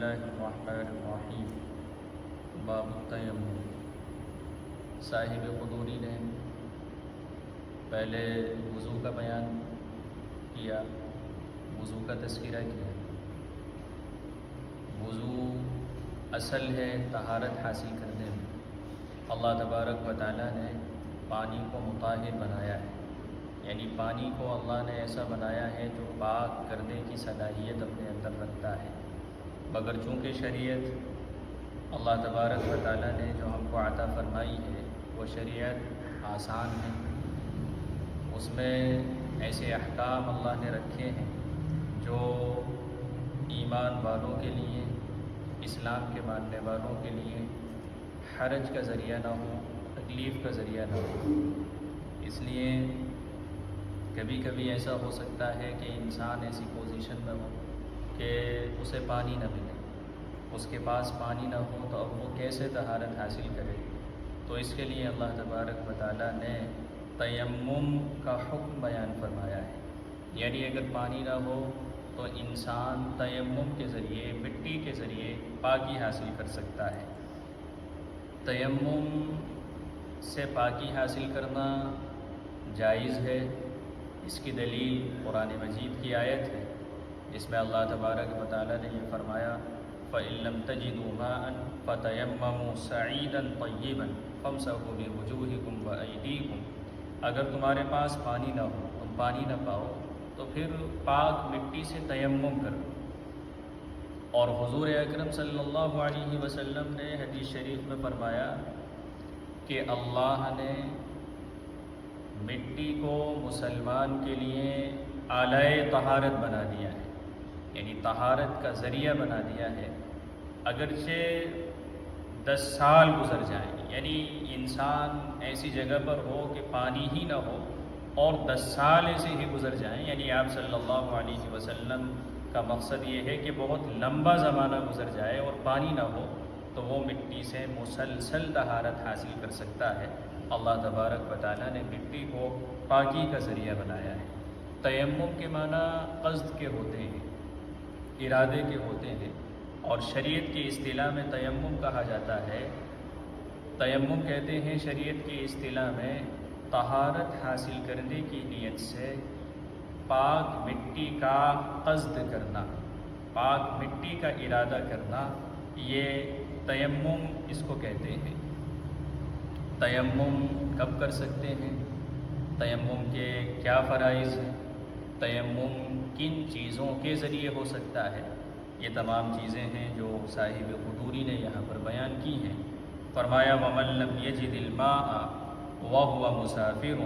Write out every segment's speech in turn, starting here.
اللہ الرحمن الرحیم باب التیمم۔ صاحب قدوری نے پہلے وضو کا بیان کیا، وضو کا تذکرہ کیا۔ وضو اصل ہے طہارت حاصل کرنے میں۔ اللہ تبارک و تعالیٰ نے پانی کو مطہر بنایا ہے، یعنی پانی کو اللہ نے ایسا بنایا ہے جو پاک کرنے کی صلاحیت اپنے اندر رکھتا ہے، مگر چونکہ شریعت اللہ تبارک و تعالیٰ نے جو ہم کو عطا فرمائی ہے وہ شریعت آسان ہے، اس میں ایسے احکام اللہ نے رکھے ہیں جو ایمان والوں کے لیے، اسلام کے ماننے والوں کے لیے حرج کا ذریعہ نہ ہو، تکلیف کا ذریعہ نہ ہو۔ اس لیے کبھی کبھی ایسا ہو سکتا ہے کہ انسان ایسی پوزیشن میں ہو کہ اسے پانی نہ ملے، اس کے پاس پانی نہ ہو تو اب وہ کیسے طہارت حاصل کرے؟ تو اس کے لیے اللہ تبارک و تعالیٰ نے تیمم کا حکم بیان فرمایا ہے، یعنی اگر پانی نہ ہو تو انسان تیمم کے ذریعے، مٹی کے ذریعے پاکی حاصل کر سکتا ہے۔ تیمم سے پاکی حاصل کرنا جائز ہے، اس کی دلیل قرآن مجید کی آیت ہے جس میں اللہ تبارک و تعالیٰ نے یہ فرمایا فَإِن لَّمْ تَجِدُوا مَاءً فَتَيَمَّمُوا صَعِيدًا طَيِّبًا فَامْسَحُوا بِوُجُوهِكُمْ وَأَيْدِيكُمْ۔ اگر تمہارے پاس پانی نہ ہو، تم پانی نہ پاؤ تو پھر پاک مٹی سے تیمم کرو۔ اور حضور اکرم صلی اللہ علیہ وسلم نے حدیث شریف میں فرمایا کہ اللہ نے مٹی کو مسلمان کے لیے آلۂ طہارت بنا دیا ہے، یعنی طہارت کا ذریعہ بنا دیا ہے۔ اگرچہ 10 سال گزر جائیں، یعنی انسان ایسی جگہ پر ہو کہ پانی ہی نہ ہو اور 10 سال ایسے ہی گزر جائیں، یعنی آپ صلی اللہ علیہ وسلم کا مقصد یہ ہے کہ بہت لمبا زمانہ گزر جائے اور پانی نہ ہو تو وہ مٹی سے مسلسل طہارت حاصل کر سکتا ہے۔ اللہ تبارک و تعالیٰ نے مٹی کو پاکی کا ذریعہ بنایا ہے۔ تیمم کے معنی قصد کے ہوتے ہیں، ارادے کے ہوتے ہیں، اور شریعت کی اصطلاح میں تیمم کہا جاتا ہے۔ تیمم کہتے ہیں شریعت کی اصطلاح میں طہارت حاصل کرنے کی نیت سے پاک مٹی کا قصد کرنا، پاک مٹی کا ارادہ کرنا، یہ تیمم اس کو کہتے ہیں۔ تیمم کب کر سکتے ہیں؟ تیمم کے کیا فرائض ہیں؟ تیمم کن چیزوں کے ذریعے ہو سکتا ہے؟ یہ تمام چیزیں ہیں جو صاحب قدوری نے یہاں پر بیان کی ہیں۔ فرمایا وَمَن لَّمْ يَجِدِ الْمَاءَ وَهُوَ مُسَافِرٌ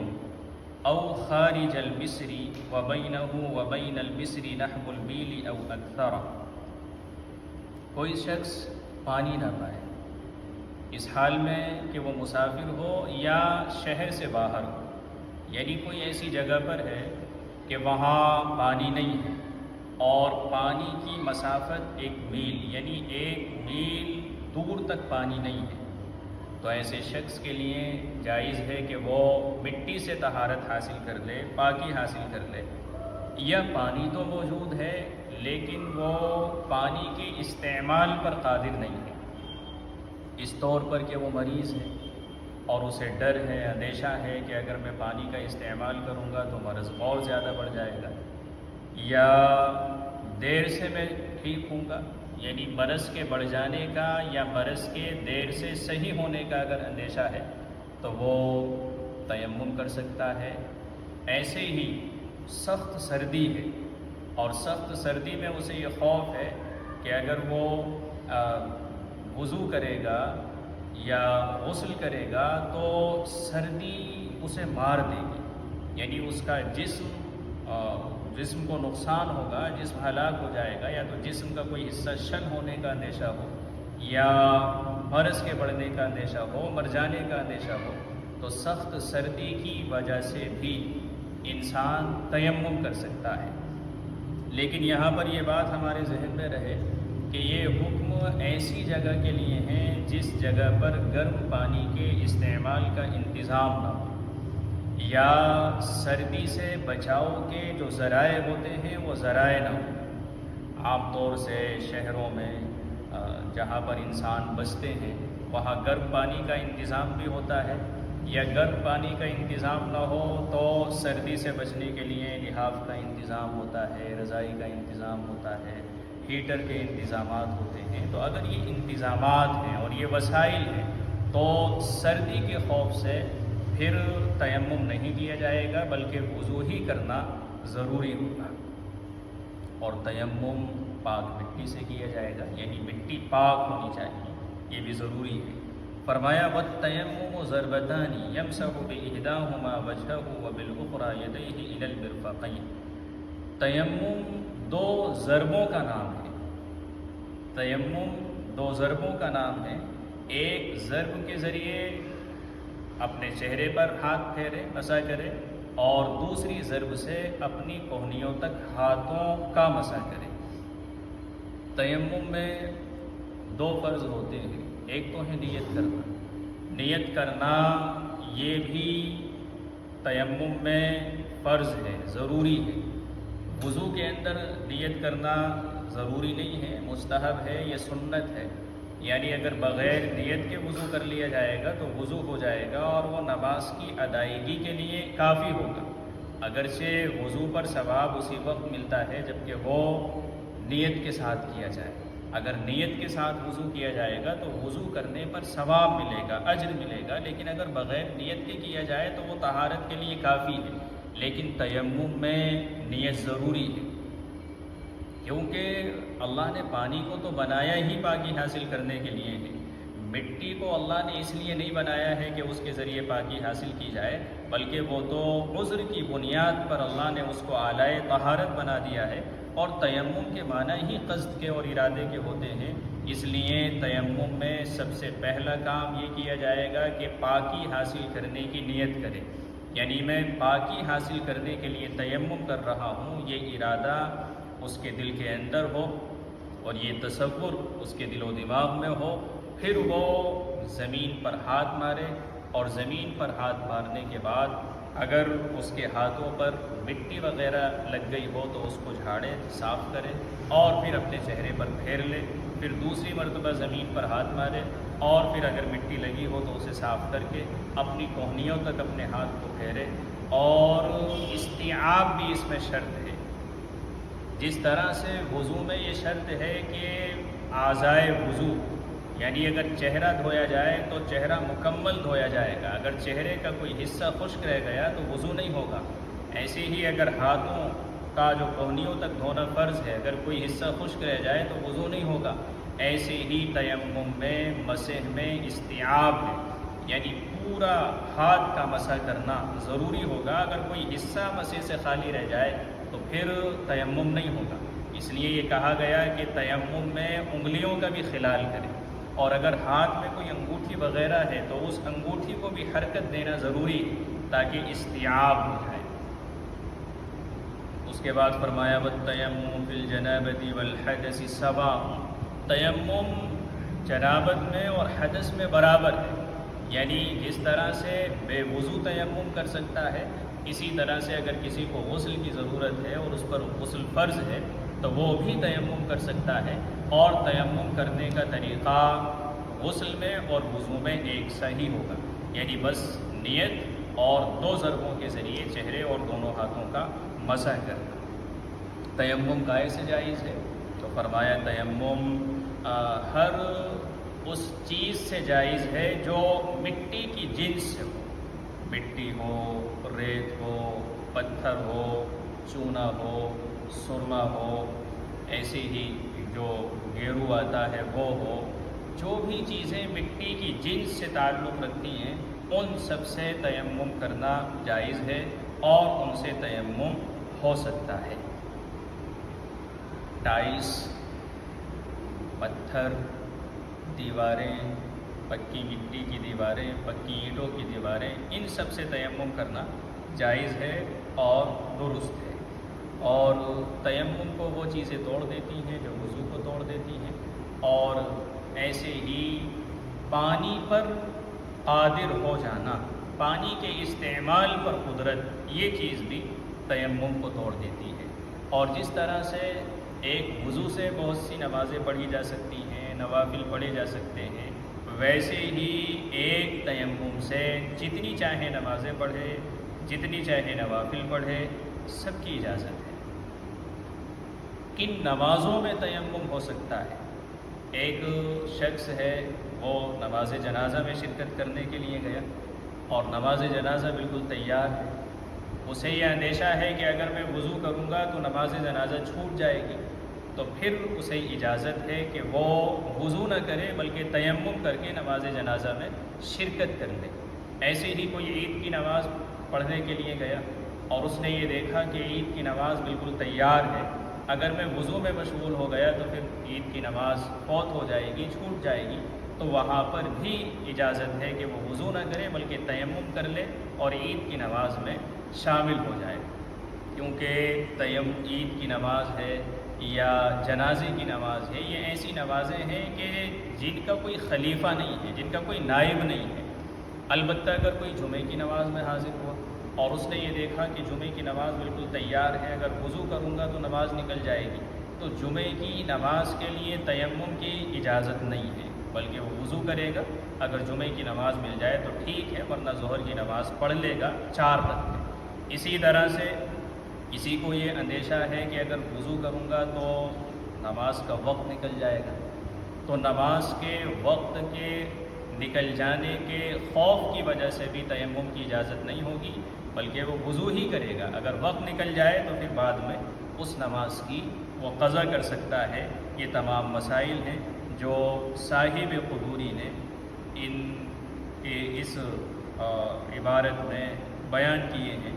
أَوْ خَارِجَ الْمِصْرِ وَبَيْنَهُ وَبَيْنَ الْمِصْرِ نَحْوُ الْمِيلِ أَوْ أَكْثَرَ۔ کوئی شخص پانی نہ پائے اس حال میں کہ وہ مسافر ہو یا شہر سے باہر ہو، یعنی کوئی ایسی جگہ پر ہے کہ وہاں پانی نہیں ہے اور پانی کی مسافت 1 میل، یعنی 1 میل دور تک پانی نہیں ہے، تو ایسے شخص کے لیے جائز ہے کہ وہ مٹی سے طہارت حاصل کر لے، پاکی حاصل کر لے۔ یا پانی تو موجود ہے لیکن وہ پانی کے استعمال پر قادر نہیں ہے، اس طور پر کہ وہ مریض ہے اور اسے ڈر ہے، اندیشہ ہے کہ اگر میں پانی کا استعمال کروں گا تو مرض اور زیادہ بڑھ جائے گا، یا دیر سے میں ٹھیک ہوں گا، یعنی برس کے بڑھ جانے کا یا برس کے دیر سے صحیح ہونے کا اگر اندیشہ ہے تو وہ تیمم کر سکتا ہے۔ ایسے ہی سخت سردی ہے اور سخت سردی میں اسے یہ خوف ہے کہ اگر وہ وضو کرے گا یا غسل کرے گا تو سردی اسے مار دے گی، یعنی اس کا جسم کو نقصان ہوگا، جسم ہلاک ہو جائے گا، یا تو جسم کا کوئی حصہ شل ہونے کا اندیشہ ہو یا مرض کے بڑھنے کا اندیشہ ہو، مر جانے کا اندیشہ ہو، تو سخت سردی کی وجہ سے بھی انسان تیمم کر سکتا ہے۔ لیکن یہاں پر یہ بات ہمارے ذہن میں رہے کہ یہ حکم ایسی جگہ کے لیے ہیں جس جگہ پر گرم پانی کے استعمال کا انتظام نہ ہو، یا سردی سے بچاؤ کے جو ذرائع ہوتے ہیں وہ ذرائع نہ ہوں۔ عام طور سے شہروں میں جہاں پر انسان بستے ہیں وہاں گرم پانی کا انتظام بھی ہوتا ہے، یا گرم پانی کا انتظام نہ ہو تو سردی سے بچنے کے لیے لحاف کا انتظام ہوتا ہے، رضائی کا انتظام ہوتا ہے، ہیٹر کے انتظامات ہوتے ہیں۔ تو اگر یہ انتظامات ہیں اور یہ وسائل ہیں تو سردی کے خوف سے پھر تیمم نہیں کیا جائے گا، بلکہ وضو ہی کرنا ضروری ہوگا۔ اور تیمم پاک مٹی سے کیا جائے گا، یعنی مٹی پاک ہونی چاہیے، یہ بھی ضروری ہے۔ فرمایا وَالتَّيَمُّمُ ضَرْبَتَانِ يَمْسَحُ بِإِحْدَاهُمَا وَجْهَهُ وَبِالْأُخْرَى يَدَيْهِ إِلَى الْمِرْفَقَيْنِ۔ تیمم دو ضربوں کا نام ہے، تیمم دو ضربوں کا نام ہے۔ ایک ضرب کے ذریعے اپنے چہرے پر ہاتھ پھیرے، مسح کرے، اور دوسری ضرب سے اپنی کوہنیوں تک ہاتھوں کا مسح کرے۔ تیمم میں دو فرض ہوتے ہیں، ایک تو ہے نیت کرنا۔ نیت کرنا یہ بھی تیمم میں فرض ہے، ضروری ہے۔ وضو کے اندر نیت کرنا ضروری نہیں ہے، مستحب ہے، یہ سنت ہے۔ یعنی اگر بغیر نیت کے وضو کر لیا جائے گا تو وضو ہو جائے گا اور وہ نماز کی ادائیگی کے لیے کافی ہوگا، اگرچہ وضو پر ثواب اسی وقت ملتا ہے جبکہ وہ نیت کے ساتھ کیا جائے۔ اگر نیت کے ساتھ وضو کیا جائے گا تو وضو کرنے پر ثواب ملے گا، اجر ملے گا، لیکن اگر بغیر نیت کے کیا جائے تو وہ طہارت کے لیے کافی ہے۔ لیکن تیمم میں نیت ضروری ہے، کیونکہ اللہ نے پانی کو تو بنایا ہی پاکی حاصل کرنے کے لیے ہے۔ مٹی کو اللہ نے اس لیے نہیں بنایا ہے کہ اس کے ذریعے پاکی حاصل کی جائے، بلکہ وہ تو عذر کی بنیاد پر اللہ نے اس کو آلائے طہارت بنا دیا ہے، اور تیمم کے معنی ہی قصد کے اور ارادے کے ہوتے ہیں۔ اس لیے تیمم میں سب سے پہلا کام یہ کیا جائے گا کہ پاکی حاصل کرنے کی نیت کرے، یعنی میں پاکی حاصل کرنے کے لیے تیمم کر رہا ہوں، یہ ارادہ اس کے دل کے اندر ہو اور یہ تصور اس کے دل و دماغ میں ہو، پھر وہ زمین پر ہاتھ مارے، اور زمین پر ہاتھ مارنے کے بعد اگر اس کے ہاتھوں پر مٹی وغیرہ لگ گئی ہو تو اس کو جھاڑے، صاف کرے، اور پھر اپنے چہرے پر پھیر لے، پھر دوسری مرتبہ زمین پر ہاتھ مارے، اور پھر اگر مٹی لگی ہو تو اسے صاف کر کے اپنی کوہنیوں تک اپنے ہاتھ کو پھیرے۔ اور استیعاب بھی اس میں شرط ہے، جس طرح سے وضو میں یہ شرط ہے کہ اعضائے وضو، یعنی اگر چہرہ دھویا جائے تو چہرہ مکمل دھویا جائے گا، اگر چہرے کا کوئی حصہ خشک رہ گیا تو وضو نہیں ہوگا۔ ایسے ہی اگر ہاتھوں کا جو کوہنیوں تک دھونا فرض ہے، اگر کوئی حصہ خشک رہ جائے تو وضو نہیں ہوگا۔ ایسے ہی تیمم میں مسح میں استیعاب ہے، یعنی پورا ہاتھ کا مسح کرنا ضروری ہوگا۔ اگر کوئی حصہ مسح سے خالی رہ جائے تو پھر تیمم نہیں ہوگا۔ اس لیے یہ کہا گیا کہ تیمم میں انگلیوں کا بھی خلال کرے، اور اگر ہاتھ میں کوئی انگوٹھی وغیرہ ہے تو اس انگوٹھی کو بھی حرکت دینا ضروری ہے تاکہ استیعاب ہو جائے۔ اس کے بعد فرمایا وَالتَّيَمُّمُ فِي الْجَنَابَةِ وَالْحَدَثِ سَوَاءٌ، تیمم جنابت میں اور حدث میں برابر ہے، یعنی جس طرح سے بے وضو تیمم کر سکتا ہے، اسی طرح سے اگر کسی کو غسل کی ضرورت ہے اور اس پر غسل فرض ہے تو وہ بھی تیمم کر سکتا ہے، اور تیمم کرنے کا طریقہ غسل میں اور وضو میں ایک سا ہی ہوگا، یعنی بس نیت اور دو ضربوں کے ذریعے چہرے اور دونوں ہاتھوں کا مسح کرنا۔ تیمم کائے سے جائز ہے؟ تو فرمایا تیمم ہر اس چیز سے جائز ہے جو مٹی کی جنس سے ہو، مٹی ہو، ریت ہو، پتھر ہو، چونا ہو، سرما ہو، ایسے ہی جو گیرو آتا ہے وہ ہو، جو بھی چیزیں مٹی کی جنس سے تعلق رکھتی ہیں ان سب سے تیمم کرنا جائز ہے اور ان سے تیمم ہو سکتا ہے۔ ٹائلس، پتھر، دیواریں، پکی مٹی کی دیواریں، پکی اینٹوں کی دیواریں، ان سب سے تیمم کرنا جائز ہے اور درست ہے، اور تیمم کو وہ چیزیں توڑ دیتی ہیں جو وضو کو توڑ دیتی ہیں، اور ایسے ہی پانی پر قادر ہو جانا، پانی کے استعمال پر قدرت، یہ چیز بھی تیمم کو توڑ دیتی ہے۔ اور جس طرح سے ایک وضو سے بہت سی نمازیں پڑھی جا سکتی ہیں، نوافل پڑھے جا سکتے ہیں، ویسے ہی ایک تیمم سے جتنی چاہے نمازیں پڑھے، جتنی چاہے نوافل پڑھے، سب کی اجازت ہے۔ کن نمازوں میں تیمم ہو سکتا ہے؟ ایک شخص ہے، وہ نماز جنازہ میں شرکت کرنے کے لیے گیا اور نماز جنازہ بالکل تیار ہے، اسے یہ اندیشہ ہے کہ اگر میں وضو کروں گا تو نماز جنازہ چھوٹ جائے گی، تو پھر اسے اجازت ہے کہ وہ وضو نہ کرے بلکہ تیمم کر کے نماز جنازہ میں شرکت کر لے۔ ایسے ہی کوئی عید کی نماز پڑھنے کے لیے گیا اور اس نے یہ دیکھا کہ عید کی نماز بالکل تیار ہے، اگر میں وضو میں مشغول ہو گیا تو پھر عید کی نماز فوت ہو جائے گی، چھوٹ جائے گی، تو وہاں پر بھی اجازت ہے کہ وہ وضو نہ کرے بلکہ تیمم کر لے اور عید کی نماز میں شامل ہو جائے، کیونکہ عید کی نماز ہے یا جنازے کی نماز ہے، یہ ایسی نمازیں ہیں کہ جن کا کوئی خلیفہ نہیں ہے، جن کا کوئی نائب نہیں ہے۔ البتہ اگر کوئی جمعے کی نماز میں حاضر ہوا اور اس نے یہ دیکھا کہ جمعے کی نماز بالکل تیار ہے، اگر وضو کروں گا تو نماز نکل جائے گی، تو جمعے کی نماز کے لیے تیمم کی اجازت نہیں ہے، بلکہ وہ وضو کرے گا، اگر جمعے کی نماز مل جائے تو ٹھیک ہے، ورنہ ظہر کی نماز پڑھ لے گا 4 رکعتیں۔ اسی طرح سے کسی کو یہ اندیشہ ہے کہ اگر وضو کروں گا تو نماز کا وقت نکل جائے گا، تو نماز کے وقت کے نکل جانے کے خوف کی وجہ سے بھی تیمم کی اجازت نہیں ہوگی، بلکہ وہ وضو ہی کرے گا، اگر وقت نکل جائے تو پھر بعد میں اس نماز کی وہ قضا کر سکتا ہے۔ یہ تمام مسائل ہیں جو صاحب قدوری نے اس عبارت میں بیان کیے ہیں۔